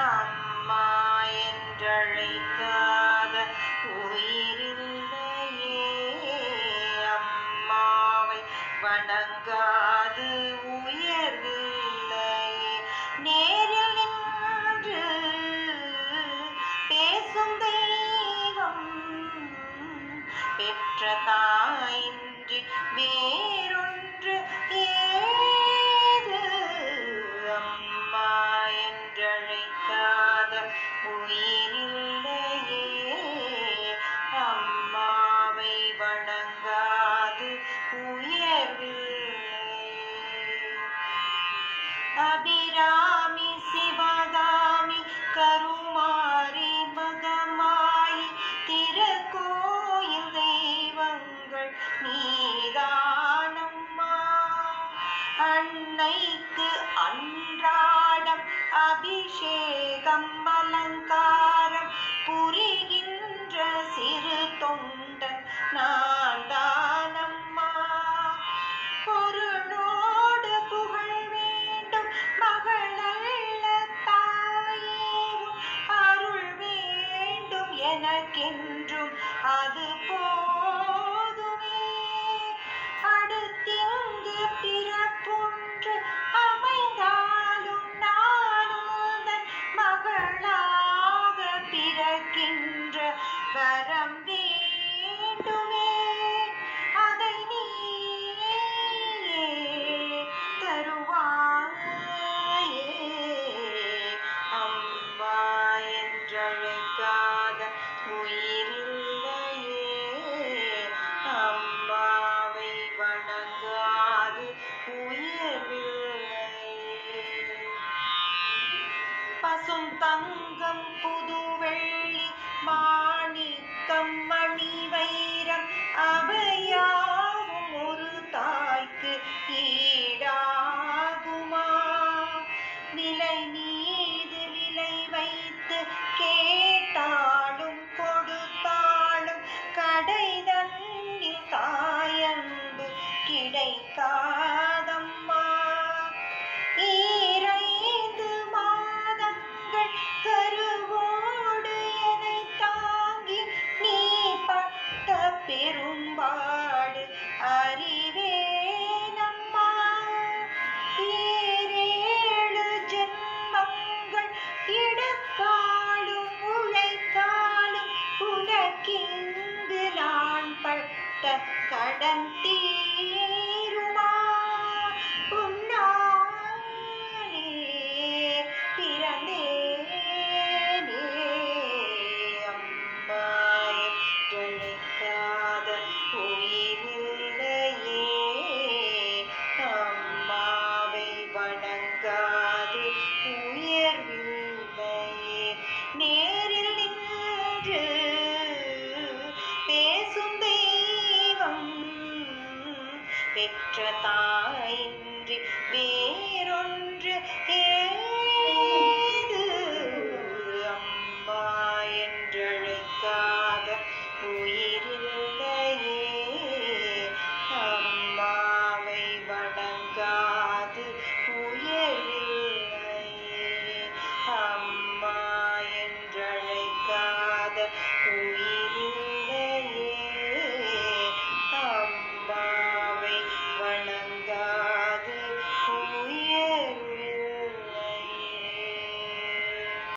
அம்மா என்றழைக்காத உயிரில்லையே. அம்மாவை வணங்காது உயர்வில்லையே. நேரில் நின்று பேசும் தெய்வம் பெற்ற தாயின்றி வேறொன்று ஏது. அம்மா என்றழைக்காத உயிரில்லையே. அம்மாவை வணங்காது உயர்வில்லை. அபிராமி சிவகாமி கருமாரி மகமாயி திருக்கோயில் தெய்வங்கள் நீதானம்மா. அன்னைக்கு அன்றாடம் அபிஷேகம் அலங்காரம் புரிகின்ற சிறு தொண்டன் நான் தானம்மா. பொருளோடு புகழ் வேண்டும் மகளல்ல தாயே. அருள் வேண்டும் எனக்கென்றும் அது போதுமே. அடுத்திங்கு பிறப்பொன்று அமைந்தாலும் நானுந்தன் மகளாக பிறக்கின்ற வரம் வேண்டுமே. அதை நீயே தருவாயே. அம்மா என்றழைக்காத உயிரில்லையே. அம்மாவை வணங்காது உயர்வில்லை. பசும் தங்கம் புது வெள்ளி மாணிக்கம் மணி வைரம் அவையாவும் ஒரு தாய்க்கு ஈடாகுமா? விலை மீது விலை வைத்து கேட்டாலும் கொடுத்தாலும் கடை தன்னில் தாயன்பு கிடைக்காதம்மா. ஈரைந்து மாதங்கள் கருவோடு என்னை தாங்கி நீ பட்ட பெரும்பாடு அறிவேனம்மா. ஏழேழு ஜென்மங்கள் எடுத்தாலும் உழைத்தாலும் உனக்கிங்கு நான் பட்ட கடன் தீருமா? உன்னாலே பிறந்தேனே. அம்மா என்றழைக்காத உயிரில்லையே. அம்மாவை வணங்காது உயர்வில்லையே. நேரில் நின்று பேசும் தெய்வம் பெற்ற தாய்